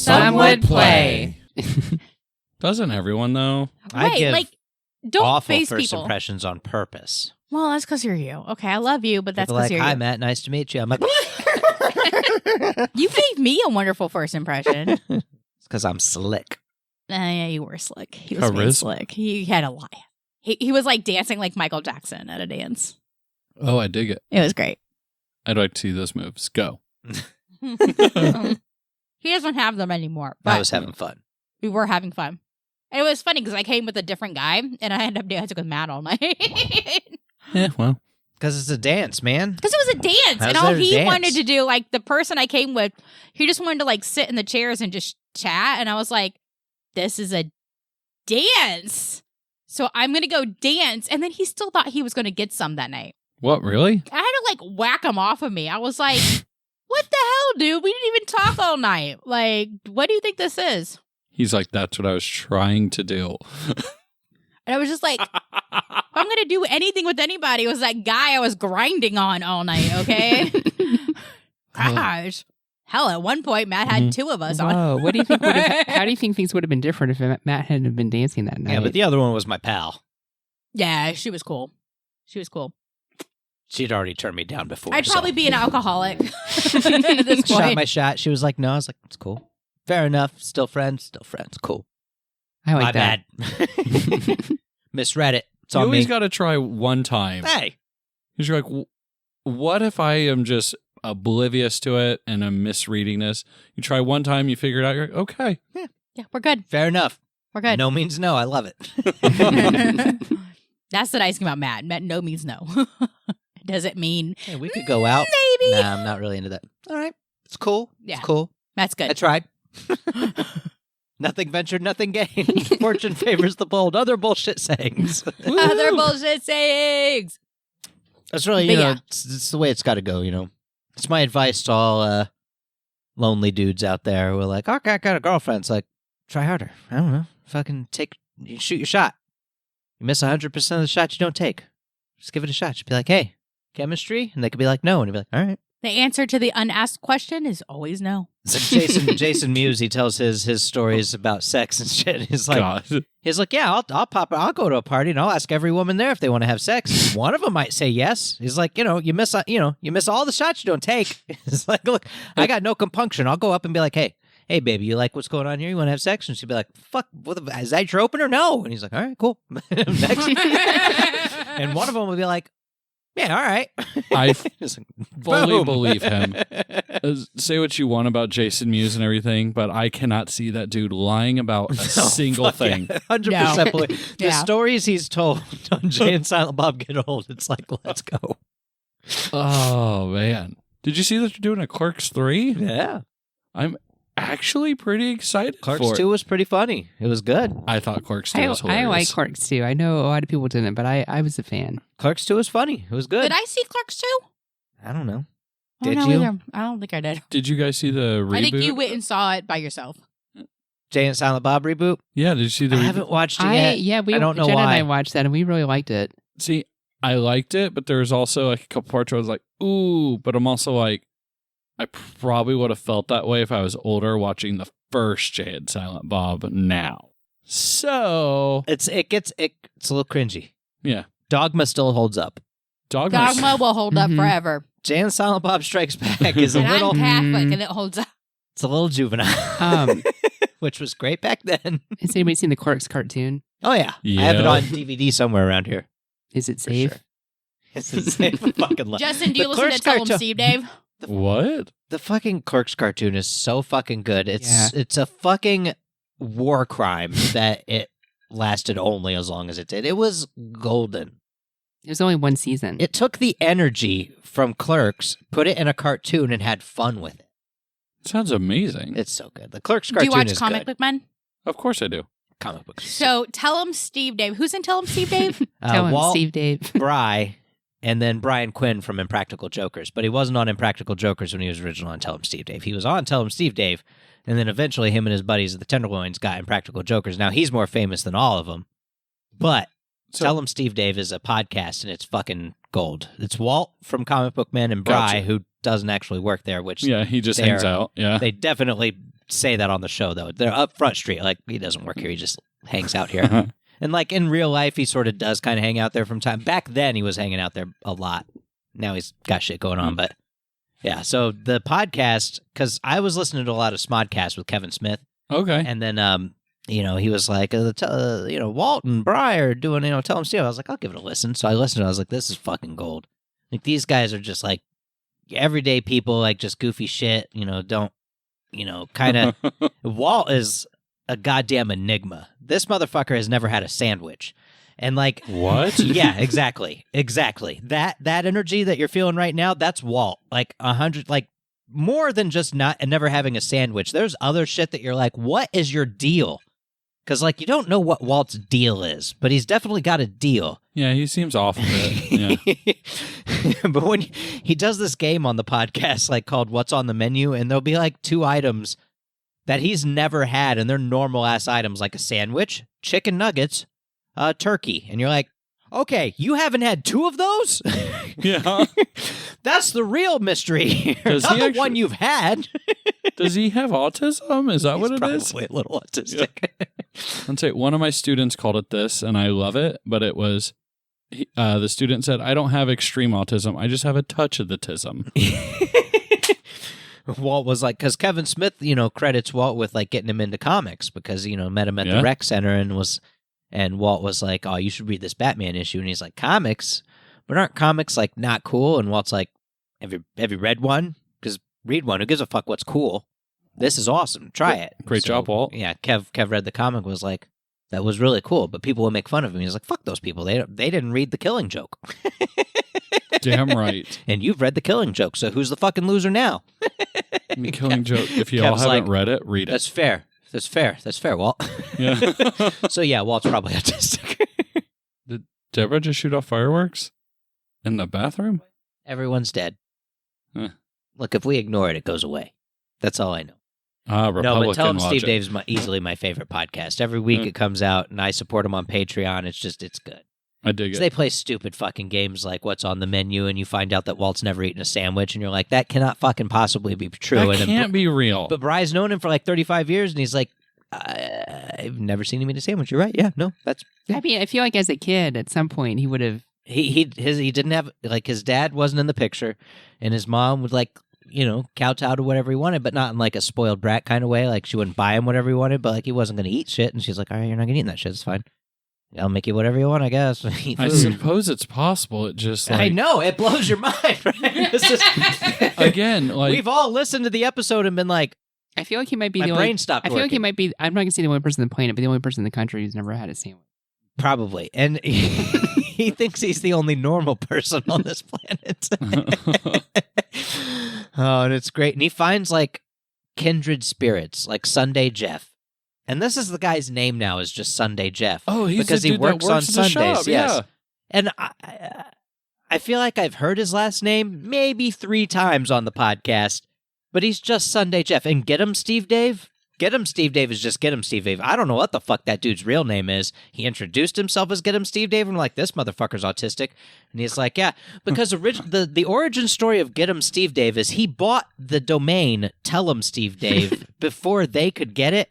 Some would play. Doesn't everyone, though? I Right, give like, don't awful face first people. impressions on purpose. Well, that's because you're you. Okay, I love you, but that's People because like, you're hi, you. Matt. Nice to meet you. I'm like, You gave me a wonderful first impression. it's because I'm slick. Yeah, you were slick. He was really Charisma. slick. He had a lie. He was like dancing like Michael Jackson at a dance. Oh, I dig it. It was great. I'd like to see those moves. Go. He doesn't have them anymore. But I was having fun. we were having fun. And it was funny because I came with a different guy and I ended up dancing with Matt all night. Because Yeah, well. Because it's a dance, man. it was a dance. How's And all there to he dance? wanted to do, like the person I came with, he just wanted to like sit in the chairs and just chat. And I was like, this is a dance. So I'm going to go dance. And then he still thought he was going to get some that night. What, really? I had to like whack him off of me. I was like, what the hell, dude? We didn't even talk all night. Like, what do you think this is? He's like, that's what I was trying to do. And I was just like, if I'm going to do anything with anybody, it was that guy I was grinding on all night, okay? Gosh. Hell, at one point, Matt had two of us on. Whoa, what do you think? How do you think things would have been different if Matt hadn't have been dancing that night? Yeah, but the other one was my pal. Yeah, she was cool. She was cool. She'd already turned me down before. I'd so. probably be an alcoholic at this Shot point. my shot. She was like, no. I was like, it's cool. Fair enough. Still friends. Cool. I like my that. bad. Misread it. It's You on always me. got to try one time. Hey. Because you're like, what if I am just oblivious to it and I'm misreading this? You try one time, you figure it out, you're like, okay. Yeah, we're good. Fair enough. We're good. No means no. I love it. That's the nice thing about Matt. Matt, no means no. Does it mean Hey, we could go out. maybe? Nah, I'm not really into that. All right. It's cool. Yeah. It's cool. That's good. I tried. Nothing ventured, nothing gained. Fortune favors the bold. Other bullshit sayings. Other bullshit sayings. That's really, But yeah. it's the way it's got to go, It's my advice to all lonely dudes out there who are like, okay, I got a girlfriend. It's like, try harder. I don't know. Fucking you shoot your shot. You miss 100% of the shots you don't take. Just give it a shot. Just be like, hey, chemistry? And they could be like, no. And you'd be like, all right. The answer to the unasked question is always no. It's like Jason Mewes, he tells his stories about sex and shit. He's like, God. yeah, I'll go to a party and I'll ask every woman there if they want to have sex. One of them might say yes. He's like, you miss all the shots you don't take. It's like, look, I got no compunction. I'll go up and be like, hey, baby, you like what's going on here? You want to have sex? And she'd be like, fuck, is that your opener? No. And he's like, all right, cool. Next. And one of them would be like, yeah, all right. I Just like, fully boom. believe him. Say what you want about Jason Mewes and everything, but I cannot see that dude lying about a single thing. 100% believe. The Yeah. stories he's told on Jay and Silent Bob Get Old, it's like, let's go. Oh, man. Did you see that you're doing a Clerks 3? Yeah. I'm actually pretty excited Clerks for 2 it. was pretty funny. It was good. I thought Clerks 2 was I hilarious. like Clerks too. I know a lot of people didn't, but I was a fan. Clerks 2 was funny. It was good. Did I see Clerks too? I don't know. I don't Did know you? either. I don't think I did. Did you guys see the reboot? I think you went and saw it by yourself. Jay and Silent Bob reboot? Yeah, did you see the I reboot? haven't watched it yet. I don't know Jenna why. and I watched that and we really liked it. See, I liked it, but there was also like a couple parts where I was like, ooh, but I'm also like, I probably would have felt that way if I was older watching the first Jay and Silent Bob now. So, It's a little cringy. yeah. Dogma still holds up. Dogma will hold up Mhm. forever. Jay and Silent Bob Strikes Back is a And little I'm Catholic and it holds up. it's a little juvenile. Which was great back then. Has anybody seen the Clerks cartoon? Oh yeah. I have it Yeah. on DVD somewhere around here. Is it For safe? sure. It's the same fucking life. Justin, do you The listen to Clerks Tell 'em cartoon- Steve, Dave? What? The fucking Clerks cartoon is so fucking good. Yeah. It's a fucking war crime that it lasted only as long as it did. It was golden. It was only one season. It took the energy from Clerks, put it in a cartoon, and had fun with it. Sounds amazing. It's so good. The Clerks Do cartoon you watch is Comic good. Book Men? Of course I do. Comic books. So Tell 'em Steve, Dave. Who's in Tell 'em Steve, Dave? Tell him, Walt Steve Dave. Bry, and then Brian Quinn from Impractical Jokers. But he wasn't on Impractical Jokers when he was original on Tell 'em Steve Dave. He was on Tell 'em Steve Dave, and then eventually him and his buddies at the Tenderloins got Impractical Jokers. Now he's more famous than all of them, but So- Tell 'em Steve Dave is a podcast, and it's fucking gold. It's Walt from Comic Book Men and Bry, Gotcha. who doesn't actually work there, which Yeah, he just They hangs are- out. Yeah. they definitely say that on the show though. They're up Front Street. Like he doesn't work here. He just hangs out here. And like in real life, he sort of does kind of hang out there from time. Back then, he was hanging out there a lot. Now he's got shit going on. But yeah, so the podcast, because I was listening to a lot of Smodcast with Kevin Smith. Okay. And then, he was like, Walt and Breyer doing, Tell 'em Steve. I was like, I'll give it a listen. So I listened. I was like, this is fucking gold. Like these guys are just like everyday people, like just goofy shit, don't, kind of. Walt is a goddamn enigma. This motherfucker has never had a sandwich. And like what? Yeah, exactly. That energy that you're feeling right now, that's Walt. Like 100, like more than just never having a sandwich. There's other shit that you're like, what is your deal? Because like you don't know what Walt's deal is, but he's definitely got a deal. Yeah, he seems off of it. Yeah. But when he does this game on the podcast, like called "What's on the Menu," and there'll be like 2 items that he's never had, and they're normal ass items, like a sandwich, chicken nuggets, turkey, and you're like, okay, you haven't had 2 of those? Yeah. That's the real mystery here. Does Not he the actually- one you've had. Does he have autism? Is that what He's it is? probably a little autistic. I'd say one of my students called it this, and I love it, but it was the student said, I don't have extreme autism. I just have a touch of the tism. Walt was like, because Kevin Smith, credits Walt with like getting him into comics because, met him at Yeah. the rec center and Walt was like, oh, you should read this Batman issue. And he's like, comics? But aren't comics like not cool? And Walt's like, have you read one? Because read one. Who gives a fuck what's cool? This is awesome. Try it. Great job, Walt. Yeah, Kev read the comic, was like, that was really cool, but people will make fun of him. He's like, fuck those people. They didn't read The Killing Joke. Damn right. And you've read The Killing Joke, so who's the fucking loser now? The Killing Joke. If you Kev's all haven't like, read it, read it. That's fair. That's fair, Walt. Yeah. So yeah, Walt's probably autistic. Did Deborah just shoot off fireworks in the bathroom? Everyone's dead. Huh. Look, if we ignore it, it goes away. That's all I know. Republican No, but Tell 'em logic. Steve Dave's easily my favorite podcast. Every week Hmm. it comes out, and I support him on Patreon. It's good. I dig 'Cause it. they play stupid fucking games like What's on the Menu, and you find out that Walt's never eaten a sandwich, and you're like, that cannot fucking possibly be true. That And then can't be real. But Brian's known him for like 35 years, and he's like, I've never seen him eat a sandwich. You're right. Yeah, no, that's I mean, I feel like as a kid, at some point, he would have. he didn't have, like, his dad wasn't in the picture, and his mom would like, kowtow to whatever he wanted, but not in like a spoiled brat kind of way. Like she wouldn't buy him whatever he wanted, but like he wasn't going to eat shit, and she's like, all right, you're not going to eat that shit. It's fine. I'll make you whatever you want, I guess. Eat I food. suppose it's possible. It just like I know, it blows your mind, right? It's just, again, like we've all listened to the episode and been like, I feel like he might be my the brain only. stopped I feel like he working. might be. I'm not gonna say the only person on the planet, but the only person in the country who's never had a sandwich. Probably. And he thinks he's the only normal person on this planet. Oh, and it's great. And he finds like kindred spirits, like Sunday Jeff. And this is the guy's name now, is just Sunday Jeff. oh, he's because the he dude that works on works at the Sundays, shop, yes. Yeah. And I feel like I've heard his last name maybe 3 times on the podcast, but he's just Sunday Jeff. And Get Him Steve Dave? Get Him Steve Dave is just Get Him Steve Dave. I don't know what the fuck that dude's real name is. He introduced himself as Get Him Steve Dave, and I'm like, this motherfucker's autistic. And he's like, yeah, because the origin story of Get Him Steve Dave is he bought the domain Tell 'em Steve Dave before they could get it.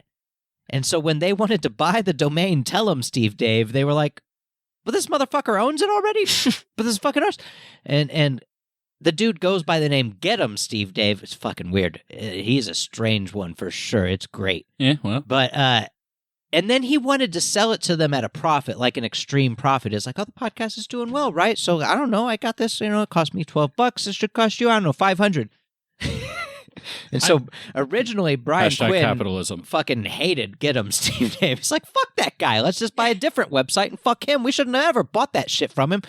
And so when they wanted to buy the domain Tell 'em Steve Dave, they were like, but this motherfucker owns it already? But this is fucking ours. And the dude goes by the name Get 'em Steve Dave. It's fucking weird. He's a strange one for sure. It's great. Yeah, well. But and then he wanted to sell it to them at a profit, like an extreme profit. It's like, oh, the podcast is doing well, right? So I don't know. I got this, it cost me $12. It should cost you, I don't know, $500. And so originally Brian Hashtag Quinn capitalism. fucking hated Get Him Steve Dave. He's like, fuck that guy. Let's just buy a different website and fuck him. We shouldn't have ever bought that shit from him.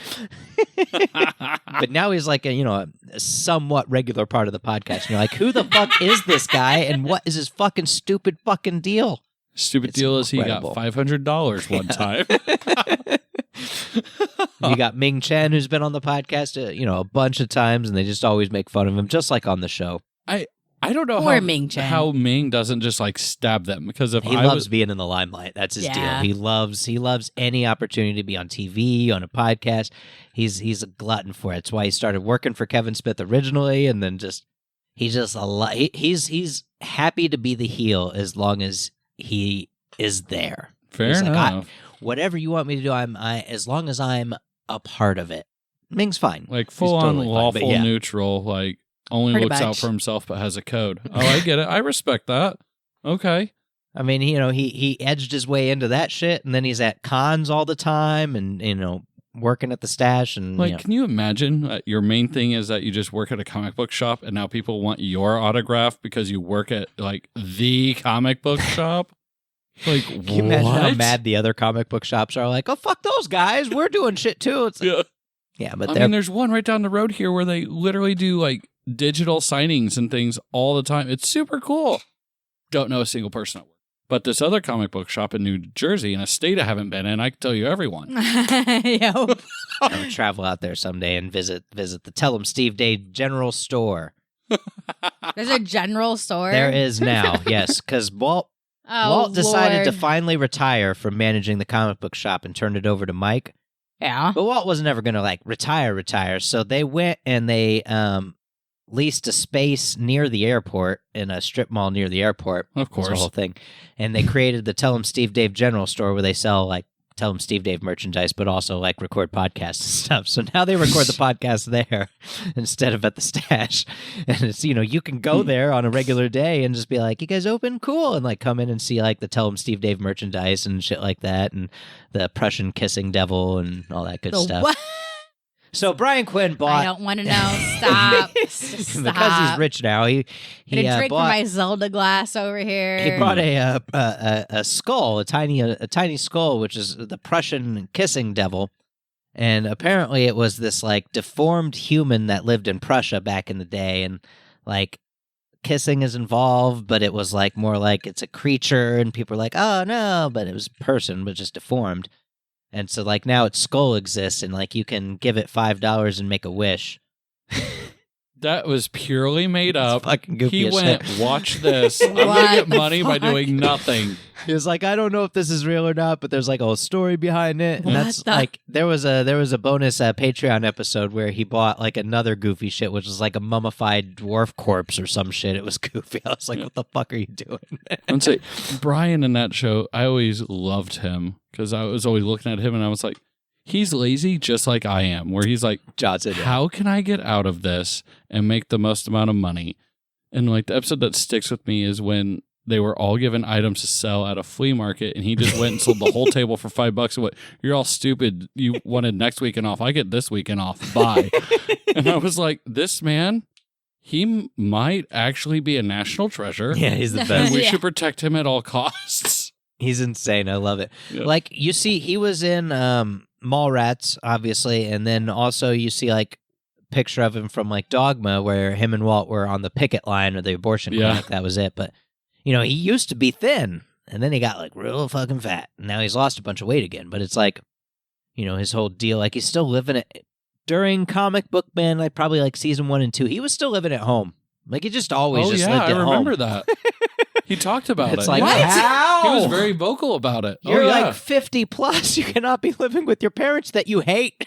But now he's like a somewhat regular part of the podcast. And you're like, who the fuck is this guy and what is his fucking stupid fucking deal? Stupid It's deal is he incredible. got $500 one time. You got Ming Chen, who's been on the podcast a bunch of times, and they just always make fun of him, just like on the show. I don't know Poor Ming Chen. how Ming doesn't just like stab them, because if He I loves was being in the limelight. That's his Yeah. deal. He loves any opportunity to be on TV, on a podcast. He's a glutton for it. That's why he started working for Kevin Smith originally, and then he's happy to be the heel as long as he is there. Fair He's like, enough. Whatever you want me to do, as long as I'm a part of it. Ming's fine. Like He's full on totally fine, but lawful yeah. neutral, like only Pretty looks out much. for himself but has a code. Oh, I get it. I respect that. Okay. I mean, he edged his way into that shit, and then he's at cons all the time, and working at the stash, and Like, can you imagine your main thing is that you just work at a comic book shop and now people want your autograph because you work at like the comic book shop? Like, Can you imagine how what? mad the other comic book shops are? Like, oh fuck those guys, we're doing shit too. It's like, Yeah. but I they're mean, there's one right down the road here where they literally do like digital signings and things all the time. It's super cool. Don't know a single person at work. But this other comic book shop in New Jersey, in a state I haven't been in, I can tell you everyone. Yo. I'm gonna travel out there someday and visit the Tell 'em Steve Day General Store. There's a general store. There is now, yes, because Walt decided to finally retire from managing the comic book shop and turned it over to Mike. Yeah. But Walt wasn't ever going to like retire. So they went and they leased a space near the airport in a strip mall near the airport. Of That's the course. whole thing. And they created the Tell 'em Steve Dave General Store where they sell like Tell 'em Steve Dave merchandise, but also like record podcasts and stuff. So now they record the podcast there instead of at the stash. And it's, you can go there on a regular day and just be like, you guys open? Cool. And like come in and see like the Tell 'em Steve Dave merchandise and shit like that. And the Prussian kissing devil and all that good The stuff. what? So Brian Quinn I bought, don't want to know. Stop. Stop. because he's rich now, he Get a drink bought, from my Zelda glass over here. he bought a skull, a tiny skull, which is the Prussian kissing devil. And apparently it was this like deformed human that lived in Prussia back in the day. And like kissing is involved, but it was like more like it's a creature. And people are like, oh no, but it was a person, but just deformed. And so like now its skull exists and like you can give it $5 and make a wish. That was purely made It's up. fucking goofy He as went, shit. watch this. I'm going What to get the money by fuck? doing nothing. He was like, I don't know if this is real or not, but there's like a whole story behind it. And What that's the- like there was a bonus Patreon episode where he bought like another goofy shit, which was like a mummified dwarf corpse or some shit. It was goofy. I was like, what the fuck are you doing? And say, Brian in that show, I always loved him because I was always looking at him and I was like, he's lazy just like I am, where he's like, Johnson. how can I get out of this and make the most amount of money? And like the episode that sticks with me is when they were all given items to sell at a flea market and he just went and sold the whole table for $5 and went, you're all stupid. You wanted next weekend off. I get this weekend off. Bye. And I was like, this man, he might actually be a national treasure. Yeah, he's the And best. we Yeah. should protect him at all costs. He's insane. I love it. Yeah. Like you see, he was in Mallrats, obviously, and then also you see like picture of him from like Dogma, where him and Walt were on the picket line or the abortion Yeah. clinic. That was it. But he used to be thin, and then he got like real fucking fat. And now he's lost a bunch of weight again. But it's like, his whole deal. Like he's still living it during Comic Book Man. Like probably like season 1 and 2, he was still living at home. Like he just always just lived I at home. remember that. He talked about It's it. like, What? how? He was very vocal about it. You're oh, yeah. like 50 plus. You cannot be living with your parents that you hate.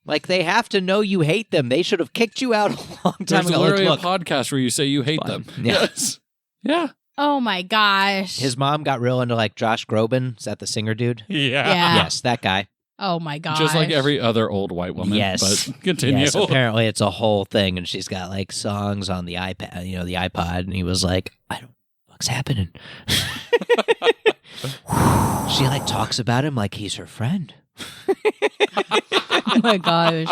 Like they have to know you hate them. They should have kicked you out a long time There's ago. literally Like, a look, podcast where you say you hate Fine. them. Yeah. Yes. Yeah. Oh my gosh. his mom got real into like Josh Groban. Is that the singer dude? Yeah. Yes, that guy. Oh my gosh. Just like every other old white woman. Yes. But continue. Yes, apparently it's a whole thing, and she's got like songs on the iPad, the iPod, and he was like, I don't what's happening. She like talks about him like he's her friend. Oh my gosh.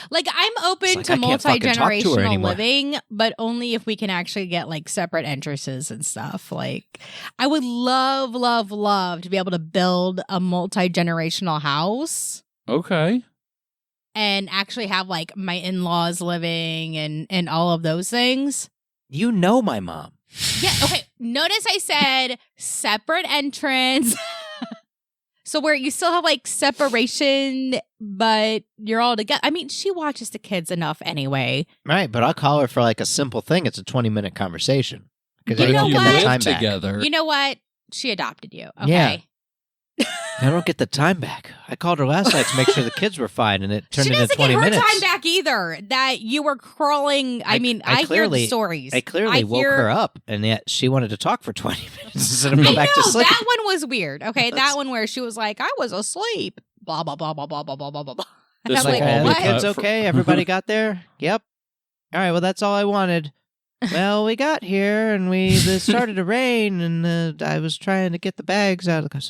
Like I'm open It's like, to I can't fucking talk to her multi-generational anymore. living, but only if we can actually get like separate entrances and stuff. Like I would love, love, love to be able to build a multi-generational house Okay. and actually have like my in-laws living and all of those things. You know my mom. Yeah, okay. Notice I said separate entrance. So where you still have like separation, but you're all together. I mean, she watches the kids enough anyway. Right, but I'll call her for like a simple thing. It's a 20-minute conversation. Because You I know don't you get what? my live time back. together. You know what? She adopted you. Okay. Yeah. I don't get the time back. I called her last night to make sure the kids were fine, and it turned She into doesn't 20 get her minutes. time back either. That you were crawling. I hear clearly- the stories. I clearly woke her up, and yet she wanted to talk for 20 minutes instead of I go back to know, sleep. that one was weird. Okay, that one where she was like, I was asleep. Blah, blah, blah, blah, blah, blah, blah, blah, blah. This I'm will like, all Okay, be the what? cut kids for- okay? Everybody got there? Yep. All right, well, that's all I wanted. Well, we got here, and it started to rain, and I was trying to get the bags out of the car.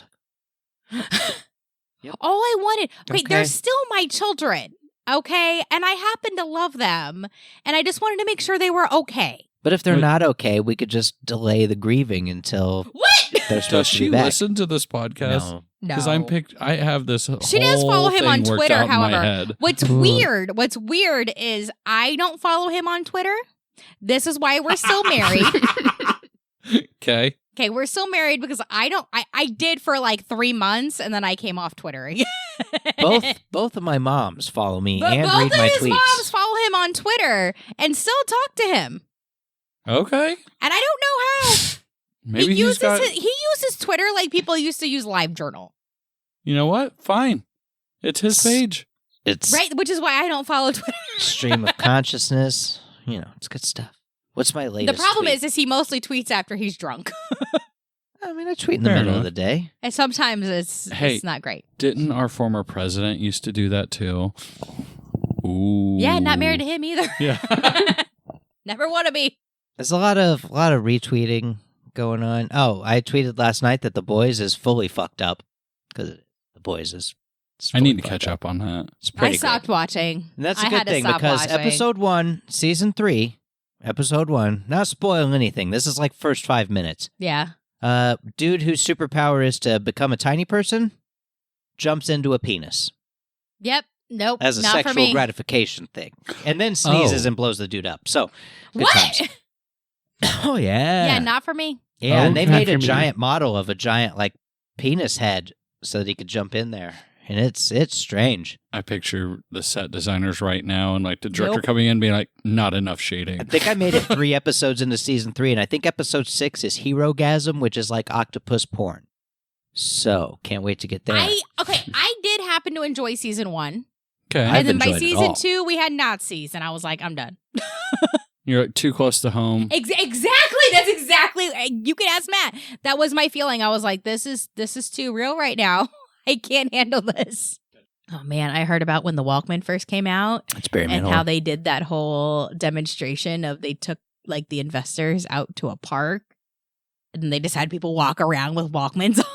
Yep. All I wanted. Okay, they're Okay. still my children. Okay, and I happen to love them, and I just wanted to make sure they were okay. But if they're Wait. not okay, we could just delay the grieving until What? they're Does supposed to she be back. listen to this podcast? No. Because No. I have this She does whole follow him on thing worked Twitter, out in my however. head. What's weird is I don't follow him on Twitter. This is why we're still married. Okay. Okay, we're still married because I did for like 3 months and then I came off Twitter again. Both of my moms follow me But and both read of my his tweets. moms follow him on Twitter and still talk to him. Okay. And I don't know how. Maybe he he's got. he uses Twitter like people used to use LiveJournal. You know what? Fine. It's his page. It's Right? Which is why I don't follow Twitter. stream of consciousness. You know, it's good stuff. What's my The latest problem tweet? is he mostly tweets after he's drunk. I mean, I tweet in the Fair middle enough. of the day. And sometimes it's Hey. not great. Didn't our former president used to do that too? Ooh. Yeah, not married to him either. Yeah. Never want to be. There's a lot of retweeting going on. Oh, I tweeted last night that The Boys is fully fucked up because The Boys is. it's I need fully to fucked catch up on that. It's I pretty stopped great. watching. And that's a I good had to thing stop because watching. episode 1, season 3, episode 1. Not spoiling anything. This is like first 5 minutes. Yeah. Dude whose superpower is to become a tiny person jumps into a penis Yep. Nope. as a not for sexual me. gratification thing, and then sneezes Oh. and blows the dude up. So good What? times. Oh yeah, Yeah, not for me. yeah. And they not made a for me. giant model of a giant like penis head so that he could jump in there, and it's strange. I picture the set designers right now and like the director Nope. coming in being like, not enough shading. I think I made it 3 episodes into season 3, and I think episode 6 is Herogasm, which is like octopus porn. So can't wait to get there. I did happen to enjoy season 1. Okay. I've And then by enjoyed it season all. 2 we had Nazis and I was like, I'm done. You're like, too close to home. Exactly. That's exactly. You can ask Matt. That was my feeling. I was like, this is too real right now. I can't handle this. Oh man, I heard about when the Walkman first came out It's Barry and Manilow. how they did that whole demonstration of they took like the investors out to a park and they just had people walk around with Walkmans on.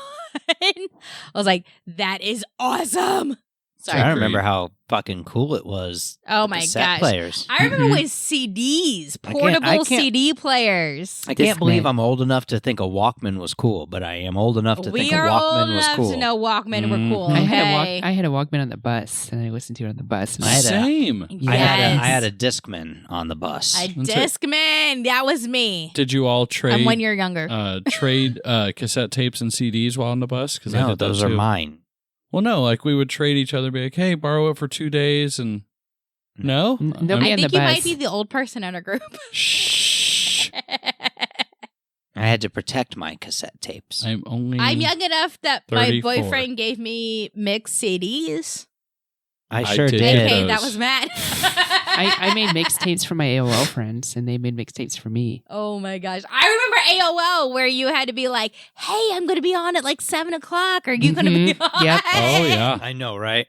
I was like, that is awesome. Sorry. I remember how fucking cool it was. Oh with the my set gosh. players. I remember Mhm. when CDs, I can't- portable can't- CD players. I can't believe Discman. I'm old enough to think a Walkman was cool, but I am old enough to We think a are old Walkman was enough cool. to know Walkman were Mhm. cool. I Okay. had a Walkman on the bus, and I listened to it on the bus. I had a- Same. I Yes. had a Discman on the bus. A That's it. Discman. That was me. Did you all trade I'm 1 year younger. trade cassette tapes and CDs while on the bus? Because I no, did that those are too. mine. Well, no, like we would trade each other, be like, "Hey, borrow it for 2 days," and no, Nobody I on think the you might bus. be the old person in our group. Shh. I had to protect my cassette tapes. I'm only. I'm young enough that my 34. boyfriend gave me mixed CDs. I I sure did. did. Okay, those. that was Matt. I made mixtapes for my AOL friends, and they made mixtapes for me. Oh my gosh. I remember AOL where you had to be like, hey, I'm going to be on at like 7 o'clock. Are you going to be Mhm. on? Yep. Oh yeah. I know, right?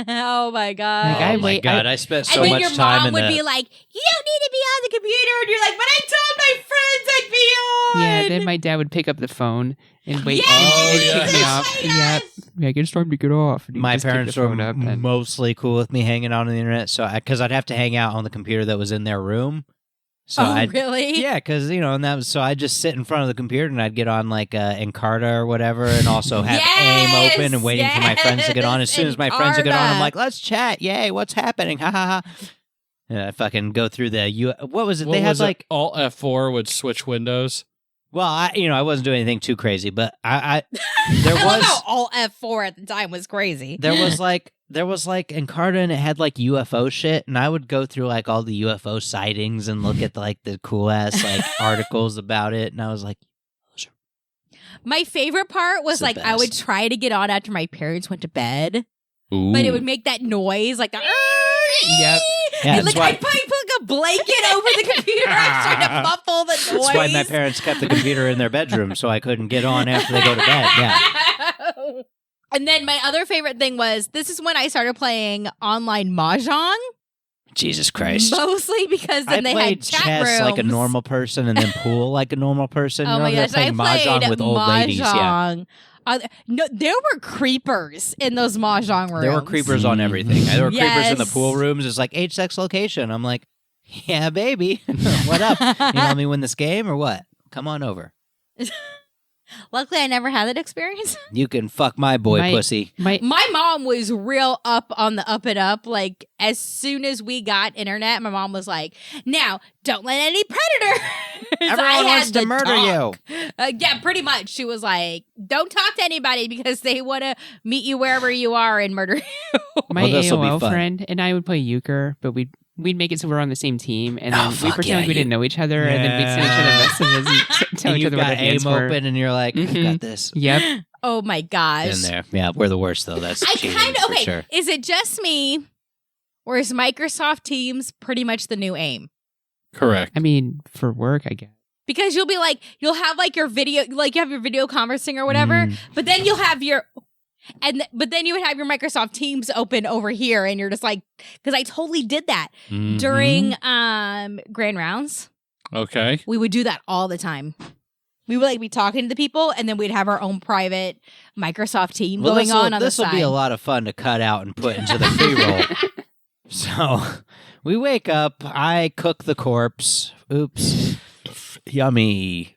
Oh my God. Like, I oh my wait- god, I spent so and then much your time mom in would that. be like, you don't need to be on the computer. And you're like, but I told my friends I'd be on. Yeah, then my dad would pick up the phone and wait Yes! and kick me yes. off. Yes! Yeah, it's time to get off. And he'd My just pick the parents were phone up and- mostly cool with me hanging out on the internet, so because I'd have to hang out on the computer that was in their room. So Oh, I'd, really? yeah, because and that was so I'd just sit in front of the computer and I'd get on like Encarta or whatever, and also have Yes! AIM open and waiting for my friends to get on. As soon as my friends would get on, I'm Encarta. like, let's chat. Yay, what's happening? Ha ha ha. Yeah, I fucking go through the what was it? What they had was like it? Alt F4 would switch windows. well, I wasn't doing anything too crazy, but I there I love was how all F4 at the time was crazy. there was like Encarta and it had like UFO shit, and I would go through like all the UFO sightings and look at like the cool ass like articles about it, and I was like, My favorite part was It's the like I would best. try to get on after my parents went to bed, Ooh. but it would make that noise like the. Yep. Yeah, and like that's why- I'd probably put like a blanket over the computer. I was trying to muffle the noise. That's why my parents kept the computer in their bedroom so I couldn't get on after they go to bed. Yeah. And then my other favorite thing was this is when I started playing online mahjong, Jesus Christ. mostly because then I they played had chat chess rooms. like a normal person and then pool like a normal person. Oh You my know, they're gosh, I playing played mahjong with old ladies. Yeah. mahjong. No, there were creepers in those mahjong rooms. There were creepers on everything. There were creepers in the Yes. pool rooms. It's like age, sex, location. I'm like, yeah, baby. What up? You want me to win this game or what? Come on over. Luckily, I never had that experience. You can fuck my boy My- pussy. My My mom was real up on the up and up. Like, as soon as we got internet, my mom was like, now, don't let any predators. Everyone I wants had to the murder talk. you. Yeah, pretty much. She was like, don't talk to anybody because they want to meet you wherever you are and murder you. my Well, this'll be AOL fun. friend and I would play euchre, but we'd make it so we're on the same team, and Oh, then we fuck pretend yeah, like we didn't know each other, and then we'd send each other Yeah. messages and tell And each you've other what our got hands aim were. open and you're like, you Mhm. got this. Yep. Oh my gosh. In there. Yeah, we're the worst though. That's I cheating kind of, for okay, sure. is it just me or is Microsoft Teams pretty much the new aim? Correct. I mean, for work, I guess. Because you'll be like, you'll have like your video, like you have your video conferencing or whatever, Mm. but then you'll have your, but then you would have your Microsoft Teams open over here, and you're just like, because I totally did that Mhm. during Grand Rounds. Okay. We would do that all the time. We would like be talking to the people, and then we'd have our own private Microsoft team Well, going on the this will side. be a lot of fun to cut out and put into the pre-roll. So we wake up. I cook the corpse. Oops. Yummy.